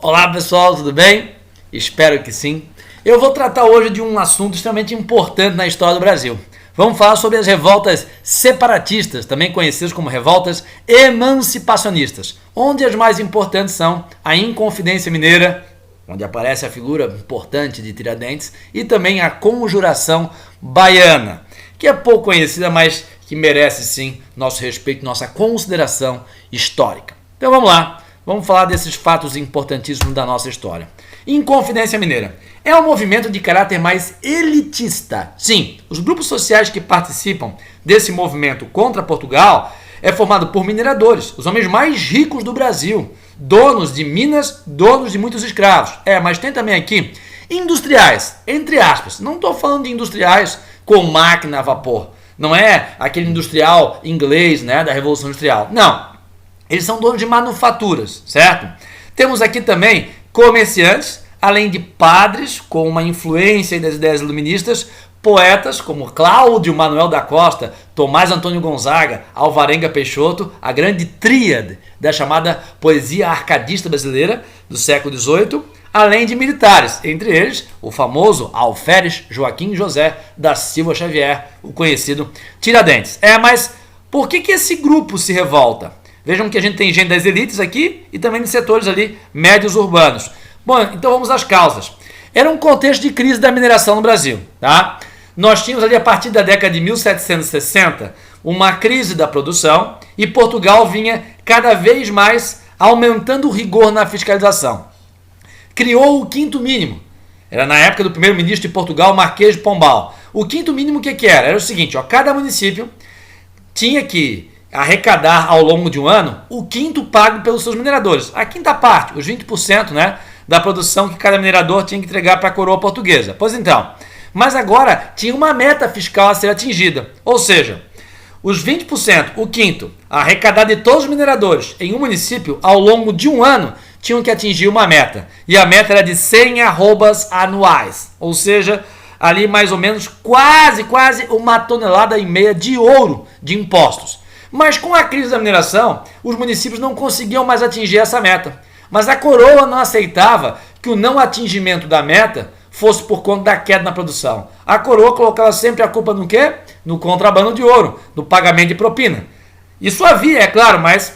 Olá pessoal, tudo bem? Espero que sim. Eu vou tratar hoje de um assunto extremamente importante na história do Brasil. Vamos falar sobre as revoltas separatistas, também conhecidas como revoltas emancipacionistas, onde as mais importantes são a Inconfidência Mineira, onde aparece a figura importante de Tiradentes, e também a Conjuração Baiana, que é pouco conhecida, mas que merece sim nosso respeito, nossa consideração histórica. Então vamos lá. Vamos falar desses fatos importantíssimos da nossa história. Inconfidência Mineira é um movimento de caráter mais elitista. Sim, os grupos sociais que participam desse movimento contra Portugal é formado por mineradores, os homens mais ricos do Brasil, donos de minas, donos de muitos escravos. Mas tem também aqui industriais, entre aspas. Não estou falando de industriais com máquina a vapor. Não é aquele industrial inglês, né, da Revolução Industrial. Não. Eles são donos de manufaturas, certo? Temos aqui também comerciantes, além de padres com uma influência das ideias iluministas, poetas como Cláudio Manuel da Costa, Tomás Antônio Gonzaga, Alvarenga Peixoto, a grande tríade da chamada poesia arcadista brasileira do século XVIII, além de militares, entre eles o famoso Alferes Joaquim José da Silva Xavier, o conhecido Tiradentes. Mas por que esse grupo se revolta? Vejam que a gente tem gente das elites aqui e também de setores ali médios urbanos. Bom, então vamos às causas. Era um contexto de crise da mineração no Brasil, tá? Nós tínhamos ali a partir da década de 1760 uma crise da produção e Portugal vinha cada vez mais aumentando o rigor na fiscalização. Criou o quinto mínimo. Era na época do primeiro-ministro de Portugal, Marquês de Pombal. O quinto mínimo o que era? Era o seguinte, cada município tinha que arrecadar ao longo de um ano o quinto pago pelos seus mineradores. A quinta parte, os 20%, né, da produção que cada minerador tinha que entregar para a coroa portuguesa. Pois então, mas agora tinha uma meta fiscal a ser atingida. Ou seja, os 20%, o quinto, arrecadado de todos os mineradores em um município ao longo de um ano, tinham que atingir uma meta. E a meta era de 100 arrobas anuais. Ou seja, ali mais ou menos quase 1,5 tonelada de ouro de impostos. Mas com a crise da mineração, os municípios não conseguiam mais atingir essa meta. Mas a coroa não aceitava que o não atingimento da meta fosse por conta da queda na produção. A coroa colocava sempre a culpa no quê? No contrabando de ouro, no pagamento de propina. Isso havia, é claro, mas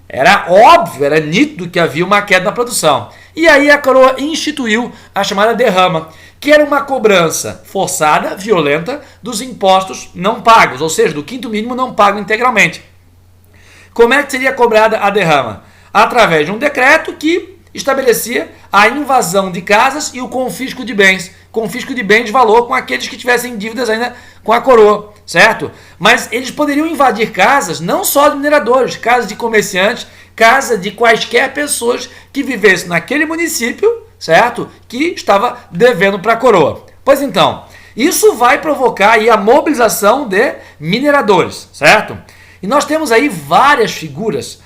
era óbvio, era nítido que havia uma queda na produção. E aí a coroa instituiu a chamada derrama, que era uma cobrança forçada, violenta, dos impostos não pagos, ou seja, do quinto mínimo não pago integralmente. Como é que seria cobrada a derrama? Através de um decreto que estabelecia a invasão de casas e o confisco de bens de valor com aqueles que tivessem dívidas ainda com a coroa, certo? Mas eles poderiam invadir casas não só de mineradores, casas de comerciantes, casa de quaisquer pessoas que vivessem naquele município, certo? Que estava devendo para a coroa. Pois então, isso vai provocar aí a mobilização de mineradores, certo? E nós temos aí várias figuras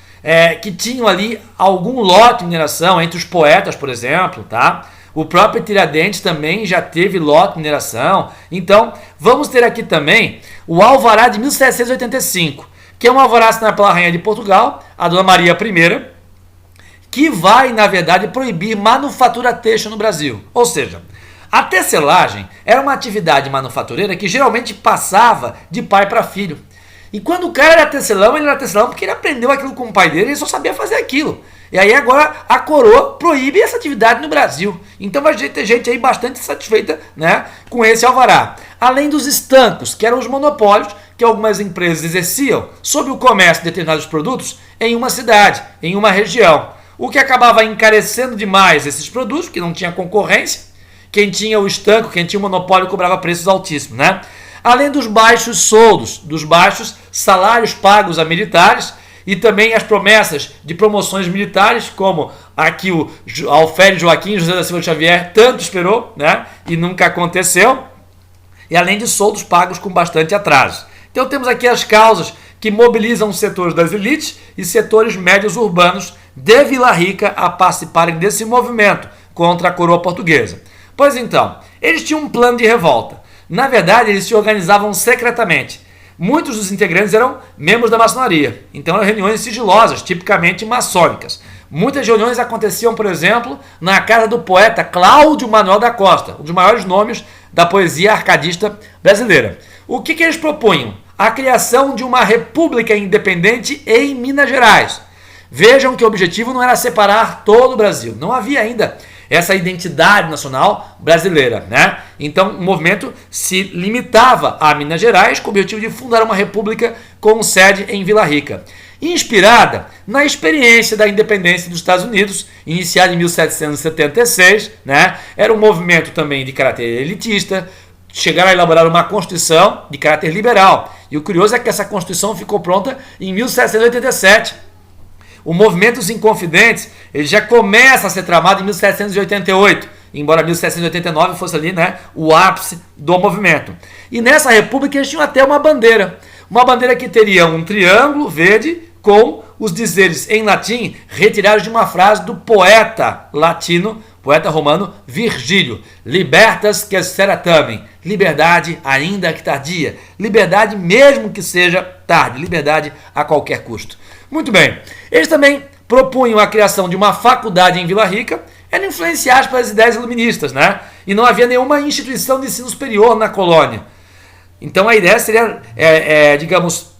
que tinham ali algum lote de mineração, entre os poetas, por exemplo, tá? O próprio Tiradentes também já teve lote de mineração. Então, vamos ter aqui também o Alvará de 1785, que é um alvará assinado pela Rainha de Portugal, a Dona Maria I, que vai, na verdade, proibir manufatura têxtil no Brasil. Ou seja, a tecelagem era uma atividade manufatureira que geralmente passava de pai para filho. E quando o cara era tecelão, ele era tecelão porque ele aprendeu aquilo com o pai dele e ele só sabia fazer aquilo. E aí agora a coroa proíbe essa atividade no Brasil. Então vai ter gente aí bastante satisfeita, né, com esse alvará. Além dos estancos, que eram os monopólios que algumas empresas exerciam sobre o comércio de determinados produtos em uma cidade, em uma região. O que acabava encarecendo demais esses produtos, porque não tinha concorrência. Quem tinha o estanco, quem tinha o monopólio cobrava preços altíssimos, né? Além dos baixos soldos, dos baixos salários pagos a militares e também as promessas de promoções militares, como aqui o Alferes Joaquim José da Silva Xavier tanto esperou, né? E nunca aconteceu. E além de soldos pagos com bastante atraso. Então temos aqui as causas que mobilizam os setores das elites e setores médios urbanos de Vila Rica a participarem desse movimento contra a coroa portuguesa. Pois então, eles tinham um plano de revolta. Na verdade, eles se organizavam secretamente. Muitos dos integrantes eram membros da maçonaria, então eram reuniões sigilosas, tipicamente maçônicas. Muitas reuniões aconteciam, por exemplo, na casa do poeta Cláudio Manuel da Costa, um dos maiores nomes da poesia arcadista brasileira. O que eles propunham? A criação de uma república independente em Minas Gerais. Vejam que o objetivo não era separar todo o Brasil, não havia ainda essa identidade nacional brasileira, né? Então o movimento se limitava a Minas Gerais com o objetivo de fundar uma república com sede em Vila Rica, inspirada na experiência da independência dos Estados Unidos, iniciada em 1776, né? Era um movimento também de caráter elitista, chegaram a elaborar uma Constituição de caráter liberal, e o curioso é que essa Constituição ficou pronta em 1787, O movimento dos Inconfidentes ele já começa a ser tramado em 1788, embora 1789 fosse ali, né, o ápice do movimento. E nessa república eles tinham até uma bandeira que teria um triângulo verde com os dizeres em latim retirados de uma frase do poeta latino, poeta romano Virgílio: libertas que seratamen, liberdade ainda que tardia, liberdade mesmo que seja tarde, liberdade a qualquer custo. Muito bem, eles também propunham a criação de uma faculdade em Vila Rica, eram influenciados pelas ideias iluministas, né? E não havia nenhuma instituição de ensino superior na colônia. Então a ideia seria, digamos,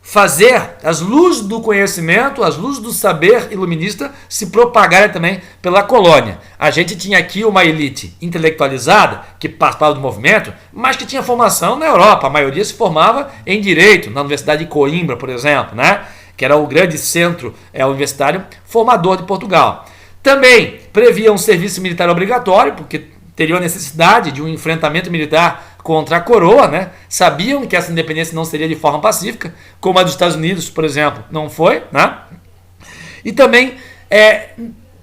fazer as luzes do conhecimento, as luzes do saber iluminista se propagarem também pela colônia. A gente tinha aqui uma elite intelectualizada que participava do movimento, mas que tinha formação na Europa. A maioria se formava em Direito, na Universidade de Coimbra, por exemplo, né? Que era o grande centro universitário formador de Portugal. Também previa um serviço militar obrigatório, porque teriam a necessidade de um enfrentamento militar contra a coroa, né? Sabiam que essa independência não seria de forma pacífica, como a dos Estados Unidos, por exemplo, não foi, né? E também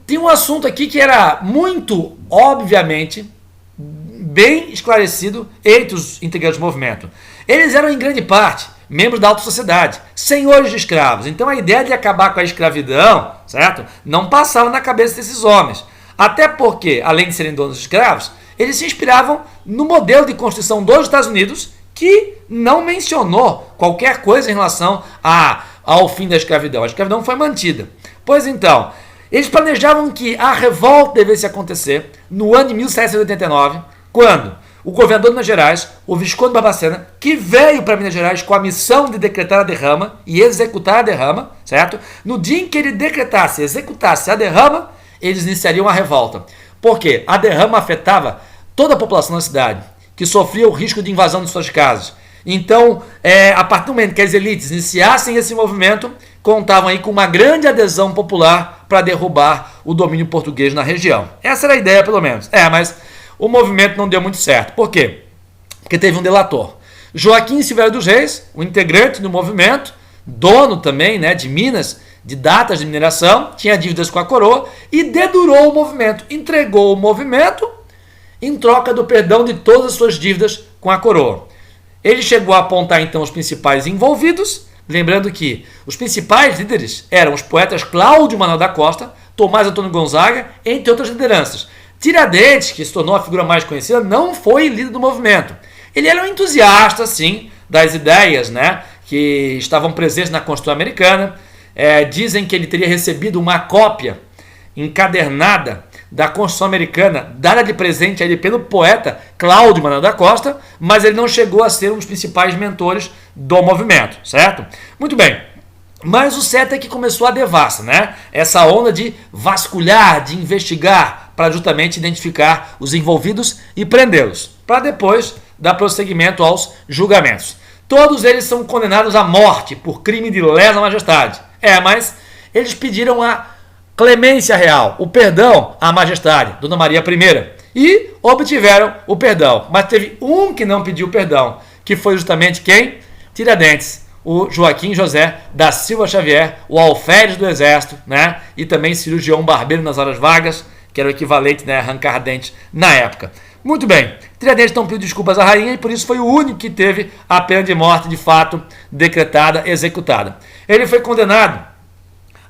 tem um assunto aqui que era muito, obviamente, bem esclarecido entre os integrantes do movimento. Eles eram, em grande parte, membros da alta sociedade, senhores de escravos. Então a ideia de acabar com a escravidão, certo? Não passava na cabeça desses homens. Até porque, além de serem donos de escravos, eles se inspiravam no modelo de Constituição dos Estados Unidos, que não mencionou qualquer coisa em relação ao fim da escravidão. A escravidão foi mantida. Pois então, eles planejavam que a revolta devesse acontecer no ano de 1789, quando o governador de Minas Gerais, o Visconde Barbacena, que veio para Minas Gerais com a missão de decretar a derrama e executar a derrama, certo? No dia em que ele decretasse e executasse a derrama, eles iniciariam a revolta. Por quê? A derrama afetava toda a população da cidade, que sofria o risco de invasão de suas casas. Então, a partir do momento que as elites iniciassem esse movimento, contavam aí com uma grande adesão popular para derrubar o domínio português na região. Essa era a ideia, pelo menos. Mas o movimento não deu muito certo. Por quê? Porque teve um delator. Joaquim Silvério dos Reis, um integrante do movimento, dono também, né, de minas, de datas de mineração, tinha dívidas com a coroa e dedurou o movimento, entregou o movimento em troca do perdão de todas as suas dívidas com a coroa. Ele chegou a apontar então os principais envolvidos, lembrando que os principais líderes eram os poetas Cláudio Manuel da Costa, Tomás Antônio Gonzaga, entre outras lideranças. Tiradentes, que se tornou a figura mais conhecida, não foi líder do movimento. Ele era um entusiasta, sim, das ideias, né, que estavam presentes na Constituição Americana. Dizem que ele teria recebido uma cópia encadernada da Constituição Americana, dada de presente a ele pelo poeta Cláudio Manuel da Costa, mas ele não chegou a ser um dos principais mentores do movimento, certo? Muito bem. Mas o certo é que começou a devassa, né? Essa onda de vasculhar, de investigar, para justamente identificar os envolvidos e prendê-los, para depois dar prosseguimento aos julgamentos. Todos eles são condenados à morte por crime de lesa majestade. Mas eles pediram a clemência real, o perdão à majestade, Dona Maria I, e obtiveram o perdão. Mas teve um que não pediu perdão, que foi justamente quem? Tiradentes. O Joaquim José da Silva Xavier, o alferes do exército, né? E também cirurgião barbeiro nas horas vagas, que era o equivalente, né, a arrancar dentes na época. Muito bem, Tiradentes não pediu desculpas à rainha e por isso foi o único que teve a pena de morte de fato decretada, executada. Ele foi condenado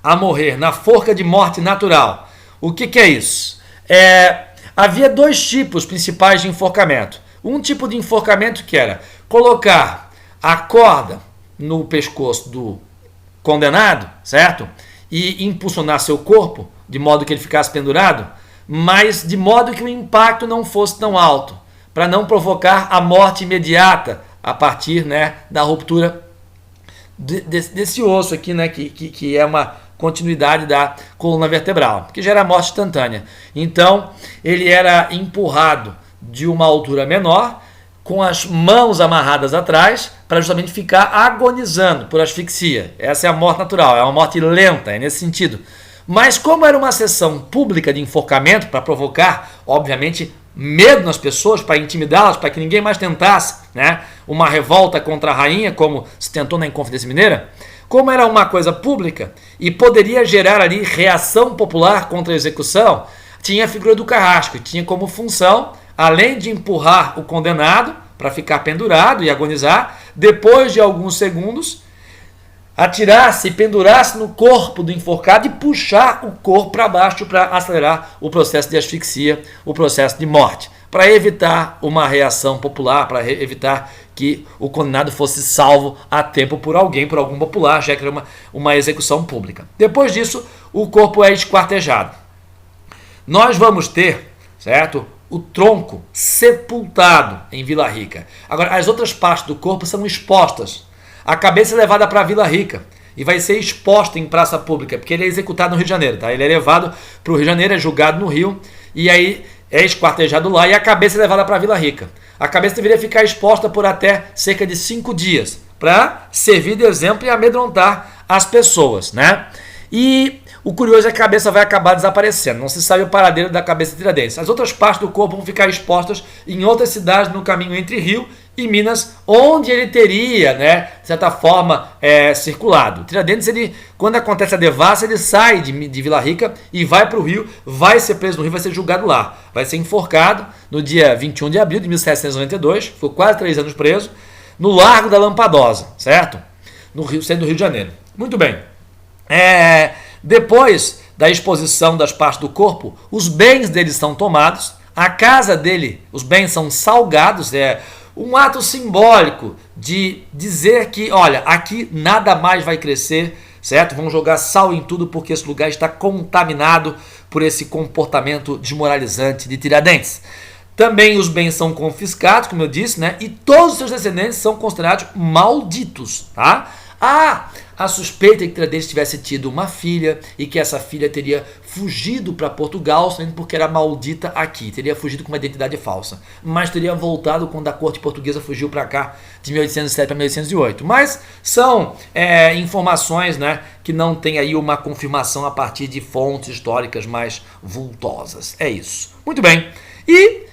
a morrer na forca de morte natural. O que é isso? Havia dois tipos principais de enforcamento. Um tipo de enforcamento que era colocar a corda no pescoço do condenado, certo? E impulsionar seu corpo, de modo que ele ficasse pendurado, mas de modo que o impacto não fosse tão alto, para não provocar a morte imediata a partir, né, da ruptura desse osso aqui, né, que é uma continuidade da coluna vertebral, que gera morte instantânea. Então, ele era empurrado de uma altura menor, com as mãos amarradas atrás, para justamente ficar agonizando por asfixia. Essa é a morte natural, é uma morte lenta, é nesse sentido. Mas como era uma sessão pública de enforcamento, para provocar, obviamente, medo nas pessoas, para intimidá-las, para que ninguém mais tentasse, né, uma revolta contra a rainha, como se tentou na Inconfidência Mineira, como era uma coisa pública e poderia gerar ali reação popular contra a execução, tinha a figura do carrasco, e tinha como função, além de empurrar o condenado para ficar pendurado e agonizar, depois de alguns segundos, atirasse e pendurasse no corpo do enforcado e puxar o corpo para baixo para acelerar o processo de asfixia, o processo de morte, para evitar uma reação popular, para evitar que o condenado fosse salvo a tempo por alguém, por algum popular, já que era uma execução pública. Depois disso, o corpo é esquartejado. Nós vamos ter, certo, o tronco sepultado em Vila Rica. Agora, as outras partes do corpo são expostas. A cabeça é levada para Vila Rica e vai ser exposta em praça pública, porque ele é executado no Rio de Janeiro, tá? Ele é levado para o Rio de Janeiro, é julgado no Rio, e aí é esquartejado lá e a cabeça é levada para Vila Rica. A cabeça deveria ficar exposta por até cerca de 5 dias, para servir de exemplo e amedrontar as pessoas, né? E o curioso é que a cabeça vai acabar desaparecendo. Não se sabe o paradeiro da cabeça de Tiradentes. As outras partes do corpo vão ficar expostas em outras cidades no caminho entre Rio e Minas, onde ele teria, né, de certa forma, circulado. Tiradentes, ele, quando acontece a devassa, ele sai de Vila Rica e vai para o Rio, vai ser preso no Rio, vai ser julgado lá. Vai ser enforcado no dia 21 de abril de 1792, ficou quase 3 anos preso, no Largo da Lampadosa, certo? No Rio, sendo do Rio de Janeiro. Muito bem. Depois da exposição das partes do corpo, os bens dele são tomados, a casa dele, os bens são salgados, um ato simbólico de dizer que, olha, aqui nada mais vai crescer, certo? Vamos jogar sal em tudo porque esse lugar está contaminado por esse comportamento desmoralizante de Tiradentes. Também os bens são confiscados, como eu disse, né? E todos os seus descendentes são considerados malditos, tá? A suspeita é que Tiradentes tivesse tido uma filha e que essa filha teria fugido para Portugal, sendo porque era maldita aqui, teria fugido com uma identidade falsa, mas teria voltado quando a corte portuguesa fugiu para cá de 1807 para 1808. Mas são informações, né, que não tem aí uma confirmação a partir de fontes históricas mais vultosas. É isso. Muito bem. E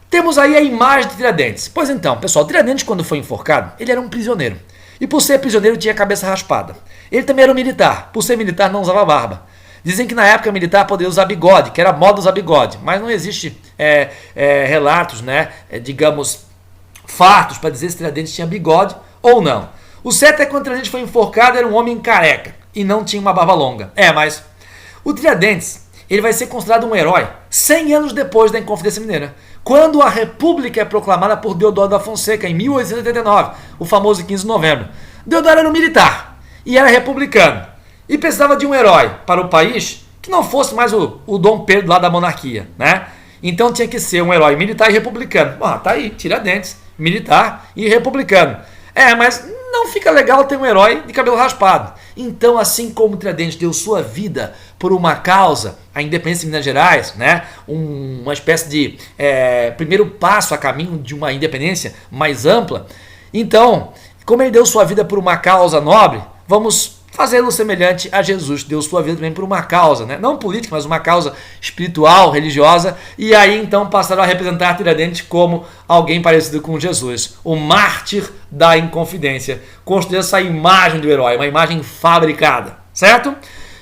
temos aí a imagem de Tiradentes. Pois então, pessoal, Tiradentes, quando foi enforcado, ele era um prisioneiro. E por ser prisioneiro tinha a cabeça raspada. Ele também era um militar. Por ser militar não usava barba. Dizem que na época militar poderia usar bigode, que era moda usar bigode. Mas não existe relatos, né, digamos, fartos para dizer se Tiradentes tinha bigode ou não. O certo é que quando Tiradentes foi enforcado era um homem careca e não tinha uma barba longa. Mas o Tiradentes, ele vai ser considerado um herói 100 anos depois da Inconfidência Mineira, quando a República é proclamada por Deodoro da Fonseca, em 1889, o famoso 15 de novembro. Deodoro era um militar e era republicano, e precisava de um herói para o país que não fosse mais o Dom Pedro lá da monarquia, né? Então tinha que ser um herói militar e republicano. Tá aí, Tiradentes, militar e republicano. Mas não fica legal ter um herói de cabelo raspado. Então, assim como Tiradentes deu sua vida por uma causa, a independência de Minas Gerais, né, uma espécie de primeiro passo a caminho de uma independência mais ampla, então, como ele deu sua vida por uma causa nobre, vamos fazê-lo semelhante a Jesus, deu sua vida também por uma causa, né? Não política, mas uma causa espiritual, religiosa, e aí então passaram a representar Tiradentes como alguém parecido com Jesus, o mártir da Inconfidência, construir essa imagem do herói, uma imagem fabricada, certo?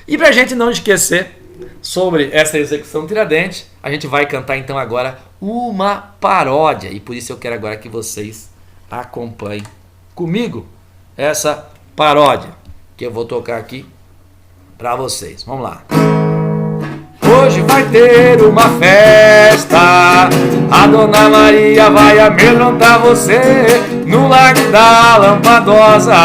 E pra gente não esquecer sobre essa execução de Tiradentes, a gente vai cantar então agora uma paródia, e por isso eu quero agora que vocês acompanhem comigo essa paródia que eu vou tocar aqui para vocês. Vamos lá. hoje vai ter uma festa. A Dona Maria vai amedrontar você no Largo da Lampadosa.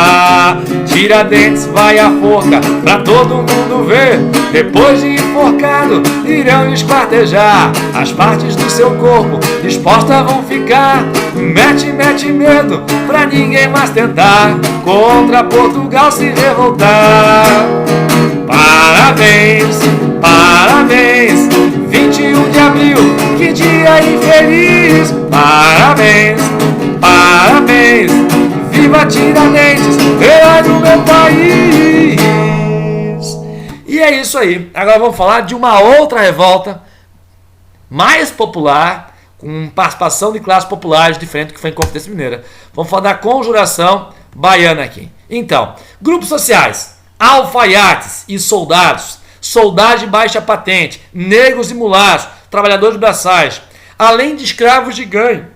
Tiradentes vai a forca pra todo mundo ver. Depois de enforcado, irão esquartejar. As partes do seu corpo expostas vão ficar. Mete medo pra ninguém mais tentar contra Portugal se revoltar. Parabéns, parabéns, 21 de abril, que dia infeliz. Parabéns, parabéns, viva Tiradentes, herói do meu país. E é isso aí. Agora vamos falar de uma outra revolta mais popular, com participação de classes populares diferente do que foi em Inconfidência Mineira. Vamos falar da Conjuração Baiana aqui. Então, grupos sociais, alfaiates e soldados, soldados de baixa patente, negros e mulatos, trabalhadores braçais, além de escravos de ganho,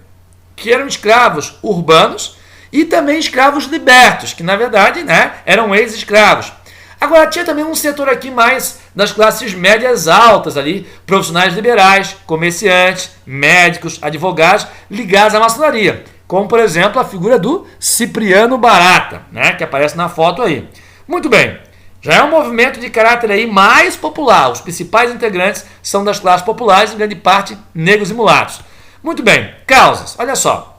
que eram escravos urbanos e também escravos libertos, que na verdade, né, eram ex-escravos. Agora tinha também um setor aqui mais das classes médias altas ali, profissionais liberais, comerciantes, médicos, advogados ligados à maçonaria, como por exemplo a figura do Cipriano Barata, né, que aparece na foto aí. Muito bem, já é um movimento de caráter aí mais popular. Os principais integrantes são das classes populares, em grande parte negros e mulatos. Muito bem, causas, olha só.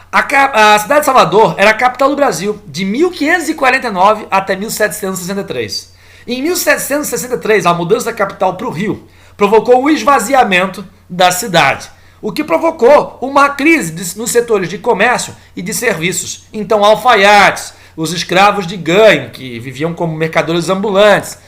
A cidade de Salvador era a capital do Brasil de 1549 até 1763. Em 1763, a mudança da capital para o Rio provocou o esvaziamento da cidade, o que provocou uma crise nos setores de comércio e de serviços. Então, alfaiates, os escravos de ganho, que viviam como mercadores ambulantes,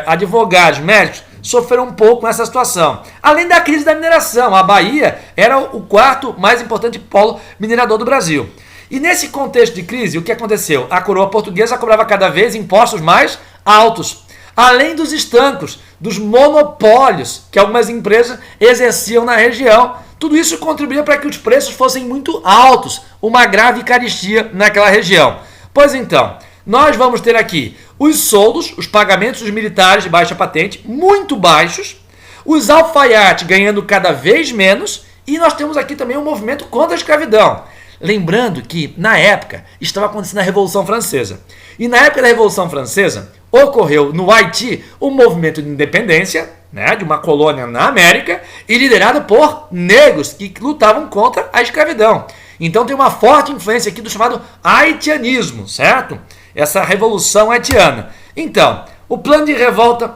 advogados, médicos, sofreram um pouco nessa situação. Além da crise da mineração, a Bahia era o quarto mais importante polo minerador do Brasil. E nesse contexto de crise, o que aconteceu? A coroa portuguesa cobrava cada vez impostos mais altos, além dos estancos, dos monopólios que algumas empresas exerciam na região. Tudo isso contribuía para que os preços fossem muito altos, uma grave carestia naquela região. Pois então, nós vamos ter aqui os soldos, os pagamentos dos militares de baixa patente, muito baixos, os alfaiates ganhando cada vez menos, e nós temos aqui também um movimento contra a escravidão. Lembrando que, na época, estava acontecendo a Revolução Francesa. E na época da Revolução Francesa, ocorreu no Haiti um movimento de independência, né, de uma colônia na América, e liderado por negros que lutavam contra a escravidão. Então tem uma forte influência aqui do chamado haitianismo, certo? Essa revolução haitiana. Então, o plano de revolta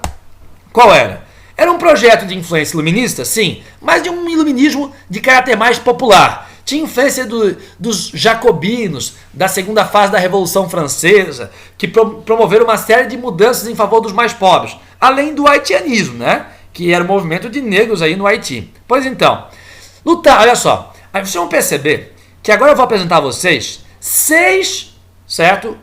qual era? Era um projeto de influência iluminista, sim, mas de um iluminismo de caráter mais popular. Tinha influência dos jacobinos, da segunda fase da Revolução Francesa, que promoveram uma série de mudanças em favor dos mais pobres, além do haitianismo, né? Que era o movimento de negros aí no Haiti. Pois então, lutar, olha só, aí vocês vão perceber que agora eu vou apresentar a vocês 6, certo?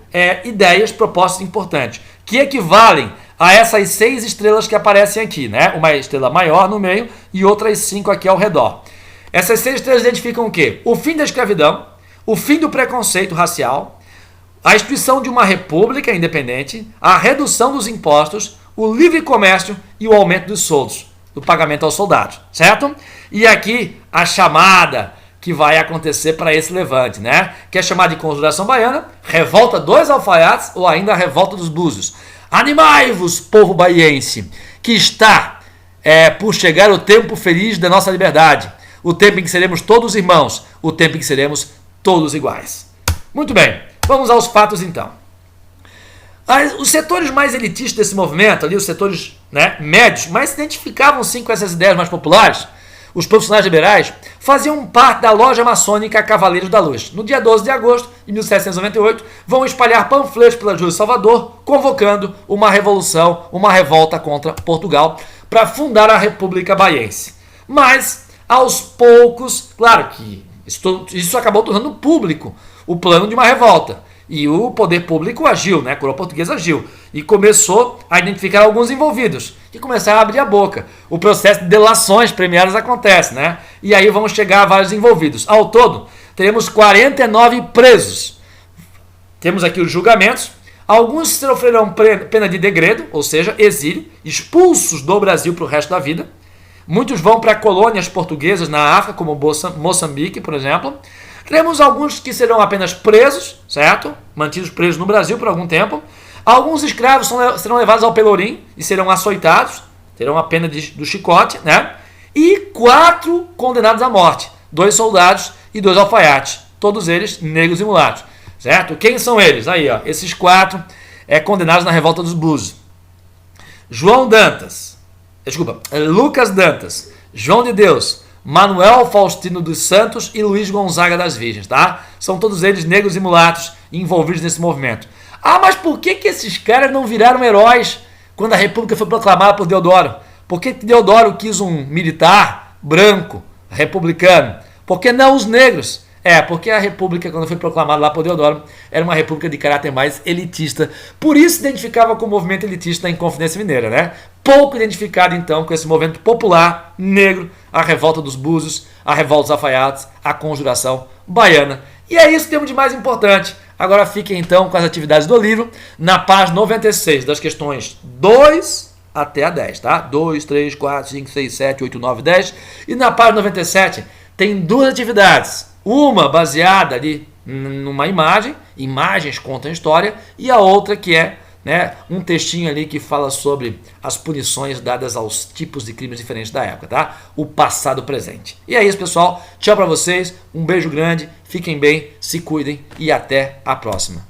Ideias, propostas importantes, que equivalem a essas 6 estrelas que aparecem aqui, né? Uma estrela maior no meio e outras 5 aqui ao redor. Essas 6 estrelas identificam o quê? O fim da escravidão, o fim do preconceito racial, a instituição de uma república independente, a redução dos impostos, o livre comércio e o aumento dos soldos, do pagamento aos soldados, certo? E aqui a chamada que vai acontecer para esse levante, né? Que é chamada de Conjuração Baiana, Revolta dos Alfaiates ou ainda a Revolta dos Búzios. Animai-vos, povo baiense, que está por chegar o tempo feliz da nossa liberdade, o tempo em que seremos todos irmãos, o tempo em que seremos todos iguais. Muito bem, vamos aos fatos então. Os setores mais elitistas desse movimento, ali, os setores, né, médios, mas se identificavam sim com essas ideias mais populares. Os profissionais liberais faziam parte da loja maçônica Cavaleiros da Luz. No dia 12 de agosto de 1798, vão espalhar panfletos pelas ruas de Salvador, convocando uma revolução, uma revolta contra Portugal, para fundar a República Baiense. Mas, aos poucos, claro que isso acabou tornando público o plano de uma revolta. E o poder público agiu, né? A coroa portuguesa agiu. E começou a identificar alguns envolvidos, que começaram a abrir a boca. O processo de delações premiadas acontece, né? E aí vão chegar a vários envolvidos. Ao todo, teremos 49 presos. Temos aqui os julgamentos. Alguns sofrerão pena de degredo, ou seja, exílio, expulsos do Brasil para o resto da vida. Muitos vão para colônias portuguesas na África, como Moçambique, por exemplo. Teremos alguns que serão apenas presos, certo? Mantidos presos no Brasil por algum tempo. Alguns escravos serão levados ao Pelourim e serão açoitados, terão a pena do chicote, né? E 4 condenados à morte, 2 soldados e 2 alfaiates, todos eles negros e mulatos, certo? Quem são eles? Aí, ó, esses 4 condenados na revolta dos Búzios. Lucas Dantas, João de Deus, Manuel Faustino dos Santos e Luiz Gonzaga das Virgens, tá? São todos eles negros e mulatos envolvidos nesse movimento. Ah, mas por que esses caras não viraram heróis quando a República foi proclamada por Deodoro? Por que Deodoro quis um militar branco, republicano? Por que não os negros? Porque a República, quando foi proclamada lá por Deodoro, era uma república de caráter mais elitista. Por isso se identificava com o movimento elitista da Inconfidência Mineira, né? Pouco identificado, então, com esse movimento popular, negro, a revolta dos Búzios, a revolta dos alfaiates, a conjuração baiana. E é isso que temos de mais importante. Agora fiquem, então, com as atividades do livro, na página 96, das questões 2 até a 10, tá? 2, 3, 4, 5, 6, 7, 8, 9, 10. E na página 97 tem 2 atividades. Uma baseada ali numa imagem, imagens contam história, e a outra que é, né, um textinho ali que fala sobre as punições dadas aos tipos de crimes diferentes da época, tá? O passado presente. E é isso, pessoal. Tchau pra vocês, um beijo grande, fiquem bem, se cuidem e até a próxima.